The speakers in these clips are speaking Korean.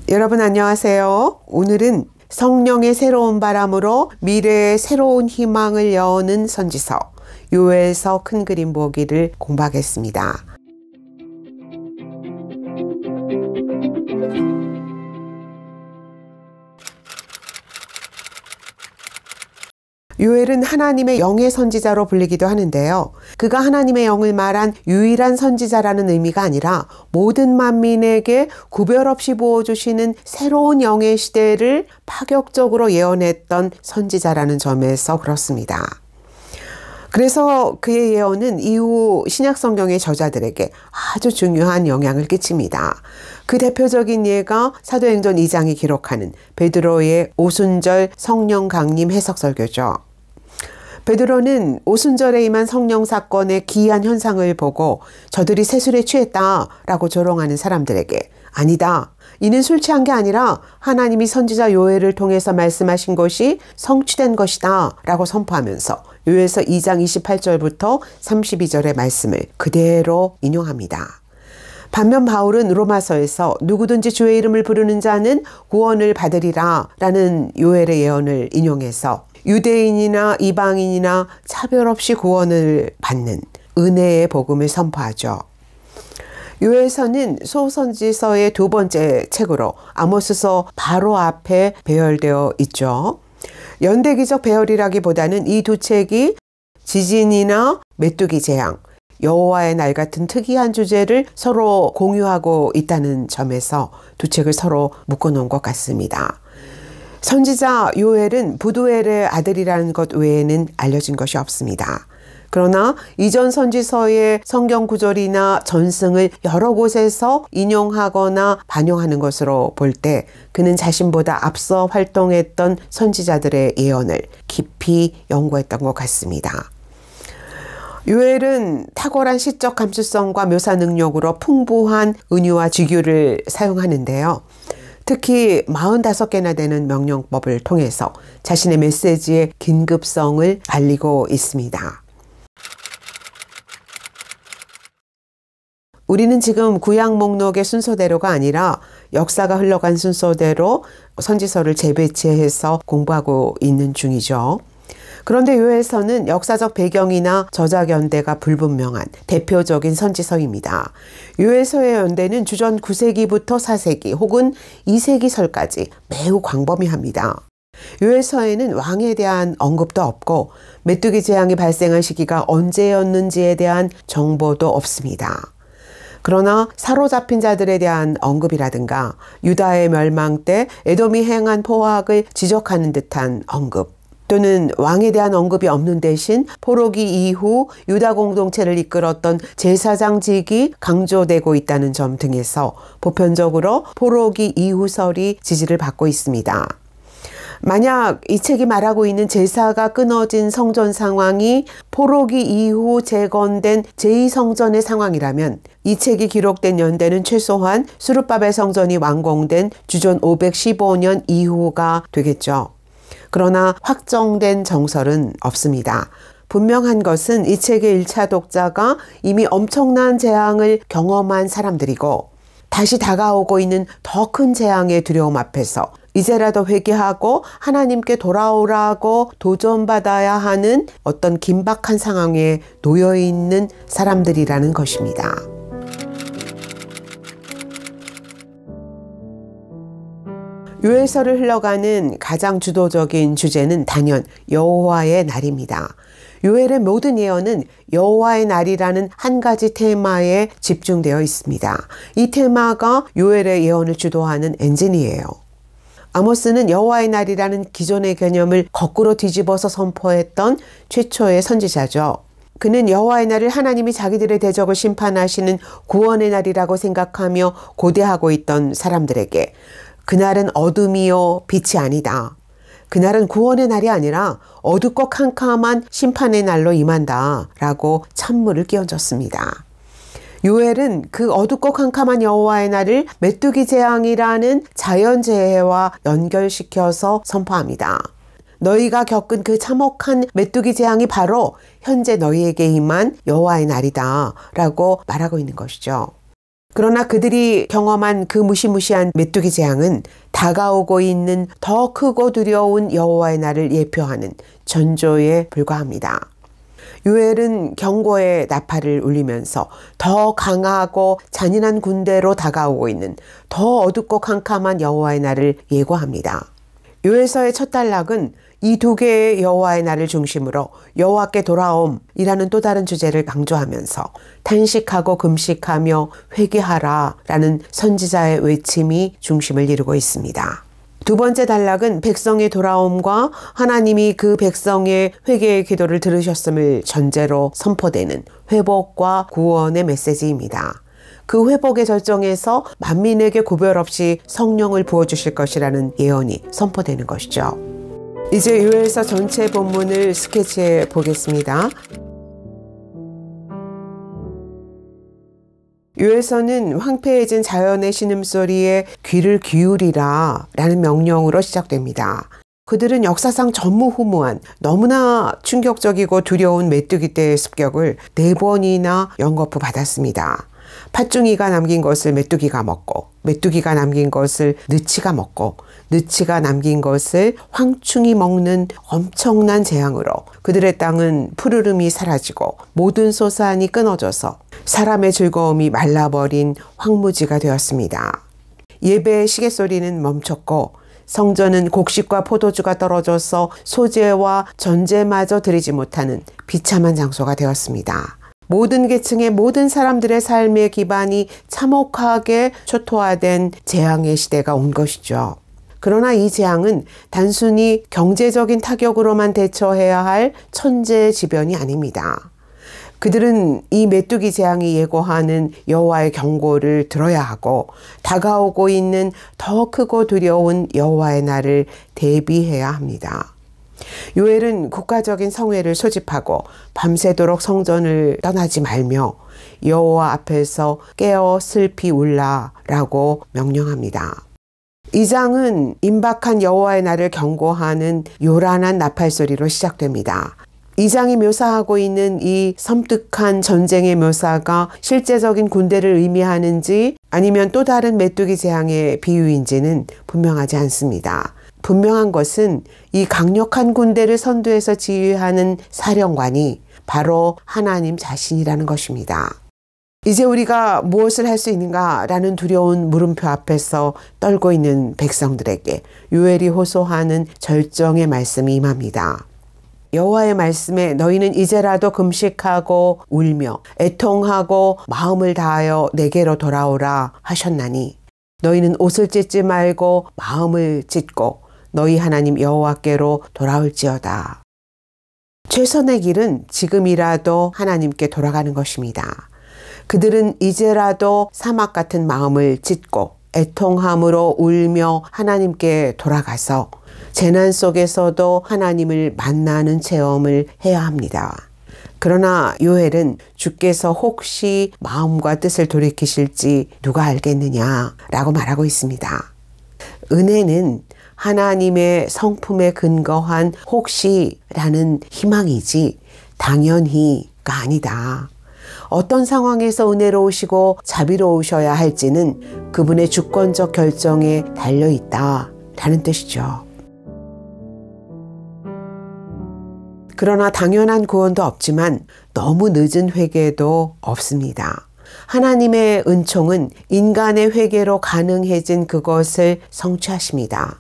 여러분 안녕하세요. 오늘은 성령의 새로운 바람으로 미래의 새로운 희망을 여는 선지서 요엘서 큰 그림 보기를 공부하겠습니다. 요엘은 하나님의 영의 선지자로 불리기도 하는데요. 그가 하나님의 영을 말한 유일한 선지자라는 의미가 아니라 모든 만민에게 구별 없이 부어주시는 새로운 영의 시대를 파격적으로 예언했던 선지자라는 점에서 그렇습니다. 그래서 그의 예언은 이후 신약성경의 저자들에게 아주 중요한 영향을 끼칩니다. 그 대표적인 예가 사도행전 2장이 기록하는 베드로의 오순절 성령 강림 해석설교죠. 베드로는 오순절에 임한 성령 사건의 기이한 현상을 보고 저들이 세술에 취했다라고 조롱하는 사람들에게 아니다. 이는 술 취한 게 아니라 하나님이 선지자 요엘을 통해서 말씀하신 것이 성취된 것이다 라고 선포하면서 요엘서 2장 28절부터 32절의 말씀을 그대로 인용합니다. 반면 바울은 로마서에서 누구든지 주의 이름을 부르는 자는 구원을 받으리라 라는 요엘의 예언을 인용해서 유대인이나 이방인이나 차별 없이 구원을 받는 은혜의 복음을 선포하죠. 요엘서는 소선지서의 두 번째 책으로 아모스서 바로 앞에 배열되어 있죠. 연대기적 배열이라기보다는 이 두 책이 지진이나 메뚜기 재앙, 여호와의 날 같은 특이한 주제를 서로 공유하고 있다는 점에서 두 책을 서로 묶어놓은 것 같습니다. 선지자 요엘은 부두엘의 아들이라는 것 외에는 알려진 것이 없습니다. 그러나 이전 선지서의 성경 구절이나 전승을 여러 곳에서 인용하거나 반영하는 것으로 볼 때 그는 자신보다 앞서 활동했던 선지자들의 예언을 깊이 연구했던 것 같습니다. 요엘은 탁월한 시적 감수성과 묘사 능력으로 풍부한 은유와 직유를 사용하는데요. 특히 45개나 되는 명령법을 통해서 자신의 메시지의 긴급성을 알리고 있습니다. 우리는 지금 구약 목록의 순서대로가 아니라 역사가 흘러간 순서대로 선지서를 재배치해서 공부하고 있는 중이죠. 그런데 요엘서는 역사적 배경이나 저작 연대가 불분명한 대표적인 선지서입니다. 요엘서의 연대는 주전 9세기부터 4세기 혹은 2세기설까지 매우 광범위합니다. 요엘서에는 왕에 대한 언급도 없고 메뚜기 재앙이 발생한 시기가 언제였는지에 대한 정보도 없습니다. 그러나 사로잡힌 자들에 대한 언급이라든가 유다의 멸망 때 에돔이 행한 포악을 지적하는 듯한 언급 또는 왕에 대한 언급이 없는 대신 포로기 이후 유다 공동체를 이끌었던 제사장직이 강조되고 있다는 점 등에서 보편적으로 포로기 이후설이 지지를 받고 있습니다. 만약 이 책이 말하고 있는 제사가 끊어진 성전 상황이 포로기 이후 재건된 제2성전의 상황이라면 이 책이 기록된 연대는 최소한 수르바벨 성전이 완공된 주전 515년 이후가 되겠죠. 그러나 확정된 정설은 없습니다. 분명한 것은 이 책의 1차 독자가 이미 엄청난 재앙을 경험한 사람들이고 다시 다가오고 있는 더 큰 재앙의 두려움 앞에서 이제라도 회개하고 하나님께 돌아오라고 도전받아야 하는 어떤 긴박한 상황에 놓여있는 사람들이라는 것입니다. 요엘서를 흘러가는 가장 주도적인 주제는 단연 여호와의 날입니다. 요엘의 모든 예언은 여호와의 날이라는 한 가지 테마에 집중되어 있습니다. 이 테마가 요엘의 예언을 주도하는 엔진이에요. 아모스는 여호와의 날이라는 기존의 개념을 거꾸로 뒤집어서 선포했던 최초의 선지자죠. 그는 여호와의 날을 하나님이 자기들의 대적을 심판하시는 구원의 날이라고 생각하며 고대하고 있던 사람들에게 그날은 어둠이요 빛이 아니다. 그날은 구원의 날이 아니라 어둡고 캄캄한 심판의 날로 임한다 라고 찬물을 끼얹었습니다. 요엘은 그 어둡고 캄캄한 여호와의 날을 메뚜기 재앙이라는 자연재해와 연결시켜서 선포합니다. 너희가 겪은 그 참혹한 메뚜기 재앙이 바로 현재 너희에게 임한 여호와의 날이다 라고 말하고 있는 것이죠. 그러나 그들이 경험한 그 무시무시한 메뚜기 재앙은 다가오고 있는 더 크고 두려운 여호와의 날을 예표하는 전조에 불과합니다. 요엘은 경고의 나팔을 울리면서 더 강하고 잔인한 군대로 다가오고 있는 더 어둡고 캄캄한 여호와의 날을 예고합니다. 요엘서의 첫 단락은 이 두 개의 여호와의 날을 중심으로 여호와께 돌아옴이라는 또 다른 주제를 강조하면서 탄식하고 금식하며 회개하라 라는 선지자의 외침이 중심을 이루고 있습니다. 두 번째 단락은 백성의 돌아옴과 하나님이 그 백성의 회개의 기도를 들으셨음을 전제로 선포되는 회복과 구원의 메시지입니다. 그 회복의 절정에서 만민에게 구별 없이 성령을 부어주실 것이라는 예언이 선포되는 것이죠. 이제 요엘서 전체 본문을 스케치해 보겠습니다. 요엘서는 황폐해진 자연의 신음소리에 귀를 기울이라 라는 명령으로 시작됩니다. 그들은 역사상 전무후무한 너무나 충격적이고 두려운 메뚜기 떼의 습격을 4번이나 연거푸 받았습니다. 팥중이가 남긴 것을 메뚜기가 먹고, 메뚜기가 남긴 것을 느치가 먹고, 느치가 남긴 것을 황충이 먹는 엄청난 재앙으로 그들의 땅은 푸르름이 사라지고 모든 소산이 끊어져서 사람의 즐거움이 말라버린 황무지가 되었습니다. 예배의 시계소리는 멈췄고 성전은 곡식과 포도주가 떨어져서 소재와 전제마저 드리지 못하는 비참한 장소가 되었습니다. 모든 계층의 모든 사람들의 삶의 기반이 참혹하게 초토화된 재앙의 시대가 온 것이죠. 그러나 이 재앙은 단순히 경제적인 타격으로만 대처해야 할 천재지변이 아닙니다. 그들은 이 메뚜기 재앙이 예고하는 여호와의 경고를 들어야 하고 다가오고 있는 더 크고 두려운 여호와의 날을 대비해야 합니다. 요엘은 국가적인 성회를 소집하고 밤새도록 성전을 떠나지 말며 여호와 앞에서 깨어 슬피 울라라고 명령합니다. 이 장은 임박한 여호와의 날을 경고하는 요란한 나팔소리로 시작됩니다. 이 장이 묘사하고 있는 이 섬뜩한 전쟁의 묘사가 실제적인 군대를 의미하는지 아니면 또 다른 메뚜기 재앙의 비유인지는 분명하지 않습니다. 분명한 것은 이 강력한 군대를 선두에서 지휘하는 사령관이 바로 하나님 자신이라는 것입니다. 이제 우리가 무엇을 할 수 있는가라는 두려운 물음표 앞에서 떨고 있는 백성들에게 요엘이 호소하는 절정의 말씀이 임합니다. 여호와의 말씀에 너희는 이제라도 금식하고 울며 애통하고 마음을 다하여 내게로 돌아오라 하셨나니 너희는 옷을 찢지 말고 마음을 찢고 너희 하나님 여호와께로 돌아올지어다. 최선의 길은 지금이라도 하나님께 돌아가는 것입니다. 그들은 이제라도 사막 같은 마음을 찢고 애통함으로 울며 하나님께 돌아가서 재난 속에서도 하나님을 만나는 체험을 해야 합니다. 그러나 요엘은 주께서 혹시 마음과 뜻을 돌이키실지 누가 알겠느냐라고 말하고 있습니다. 은혜는 하나님의 성품에 근거한 혹시라는 희망이지 당연히가 아니다. 어떤 상황에서 은혜로우시고 자비로우셔야 할지는 그분의 주권적 결정에 달려있다라는 뜻이죠. 그러나 당연한 구원도 없지만 너무 늦은 회개도 없습니다. 하나님의 은총은 인간의 회개로 가능해진 그것을 성취하십니다.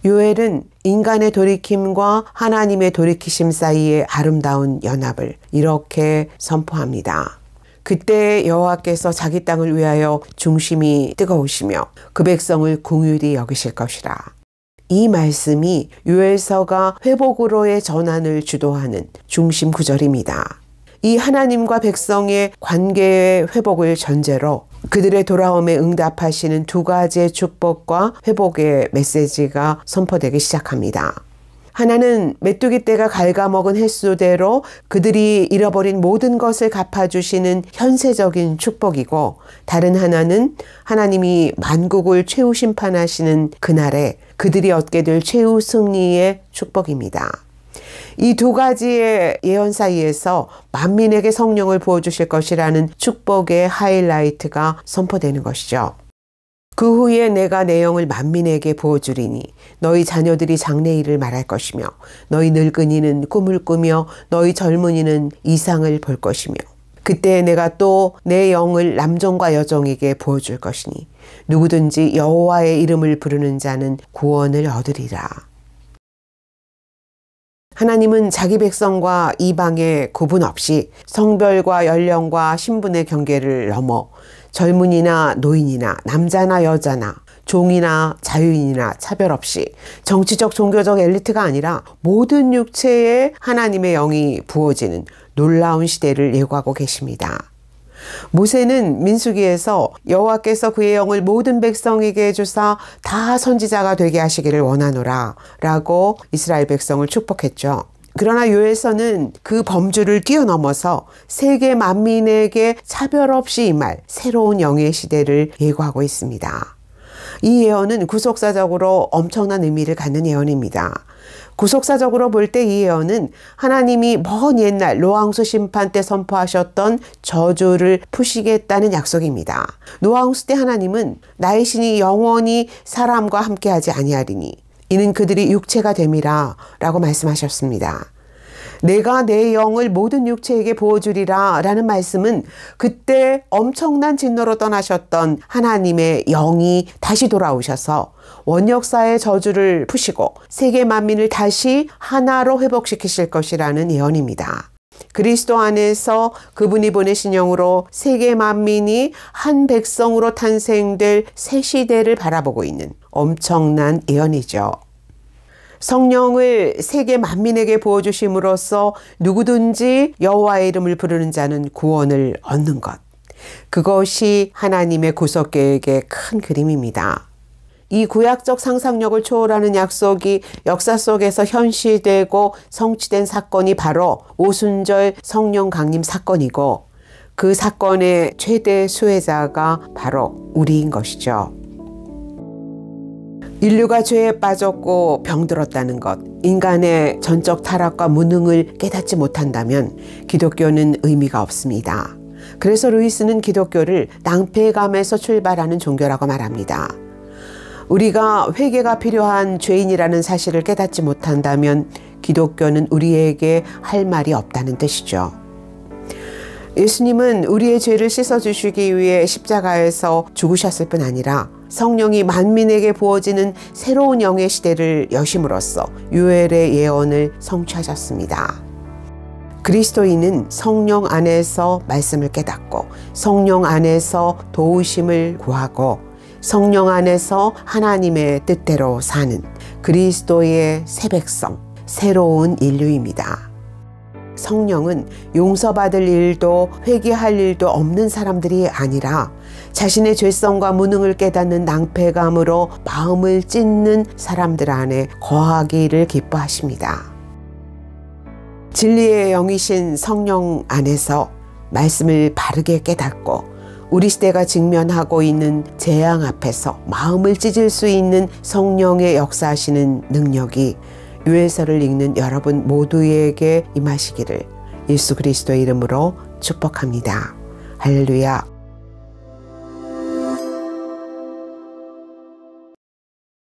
요엘은 인간의 돌이킴과 하나님의 돌이키심 사이의 아름다운 연합을 이렇게 선포합니다. 그때 여호와께서 자기 땅을 위하여 중심이 뜨거우시며 그 백성을 긍휼히 여기실 것이라. 이 말씀이 요엘서가 회복으로의 전환을 주도하는 중심 구절입니다. 이 하나님과 백성의 관계의 회복을 전제로 그들의 돌아옴에 응답하시는 두 가지의 축복과 회복의 메시지가 선포되기 시작합니다. 하나는 메뚜기 떼가 갉아먹은 횟수대로 그들이 잃어버린 모든 것을 갚아주시는 현세적인 축복이고, 다른 하나는 하나님이 만국을 최후 심판하시는 그날에 그들이 얻게 될 최후 승리의 축복입니다. 이 두 가지의 예언 사이에서 만민에게 성령을 부어주실 것이라는 축복의 하이라이트가 선포되는 것이죠. 그 후에 내가 내 영을 만민에게 부어주리니 너희 자녀들이 장래일을 말할 것이며 너희 늙은이는 꿈을 꾸며 너희 젊은이는 이상을 볼 것이며 그때 내가 또 내 영을 남종과 여종에게 부어줄 것이니 누구든지 여호와의 이름을 부르는 자는 구원을 얻으리라. 하나님은 자기 백성과 이방의 구분 없이 성별과 연령과 신분의 경계를 넘어 젊은이나 노인이나 남자나 여자나 종이나 자유인이나 차별 없이 정치적 종교적 엘리트가 아니라 모든 육체에 하나님의 영이 부어지는 놀라운 시대를 예고하고 계십니다. 모세는 민수기에서 여호와께서 그의 영을 모든 백성에게 주사 다 선지자가 되게 하시기를 원하노라 라고 이스라엘 백성을 축복했죠. 그러나 요엘서는 그 범주를 뛰어넘어서 세계 만민에게 차별 없이 임할 새로운 영의 시대를 예고하고 있습니다. 이 예언은 구속사적으로 엄청난 의미를 갖는 예언입니다. 구속사적으로 볼 때 이 예언은 하나님이 먼 옛날 노아홍수 심판 때 선포하셨던 저주를 푸시겠다는 약속입니다. 노아홍수 때 하나님은 나의 신이 영원히 사람과 함께하지 아니하리니 이는 그들이 육체가 됨이라 라고 말씀하셨습니다. 내가 내 영을 모든 육체에게 부어주리라 라는 말씀은 그때 엄청난 진노로 떠나셨던 하나님의 영이 다시 돌아오셔서 원역사의 저주를 푸시고 세계 만민을 다시 하나로 회복시키실 것이라는 예언입니다. 그리스도 안에서 그분이 보내신 영으로 세계 만민이 한 백성으로 탄생될 새 시대를 바라보고 있는 엄청난 예언이죠. 성령을 세계 만민에게 부어주심으로써 누구든지 여호와의 이름을 부르는 자는 구원을 얻는 것. 그것이 하나님의 구속 계획의 큰 그림입니다. 이 구약적 상상력을 초월하는 약속이 역사 속에서 현시되고 성취된 사건이 바로 오순절 성령 강림 사건이고 그 사건의 최대 수혜자가 바로 우리인 것이죠. 인류가 죄에 빠졌고 병들었다는 것, 인간의 전적 타락과 무능을 깨닫지 못한다면 기독교는 의미가 없습니다. 그래서 루이스는 기독교를 낭패감에서 출발하는 종교라고 말합니다. 우리가 회개가 필요한 죄인이라는 사실을 깨닫지 못한다면 기독교는 우리에게 할 말이 없다는 뜻이죠. 예수님은 우리의 죄를 씻어주시기 위해 십자가에서 죽으셨을 뿐 아니라 성령이 만민에게 부어지는 새로운 영의 시대를 여심으로써 요엘의 예언을 성취하셨습니다. 그리스도인은 성령 안에서 말씀을 깨닫고 성령 안에서 도우심을 구하고 성령 안에서 하나님의 뜻대로 사는 그리스도의 새 백성, 새로운 인류입니다. 성령은 용서받을 일도 회개할 일도 없는 사람들이 아니라 자신의 죄성과 무능을 깨닫는 낭패감으로 마음을 찢는 사람들 안에 거하기를 기뻐하십니다. 진리의 영이신 성령 안에서 말씀을 바르게 깨닫고 우리 시대가 직면하고 있는 재앙 앞에서 마음을 찢을 수 있는 성령의 역사하시는 능력이 요엘서를 읽는 여러분 모두에게 임하시기를 예수 그리스도의 이름으로 축복합니다. 할렐루야.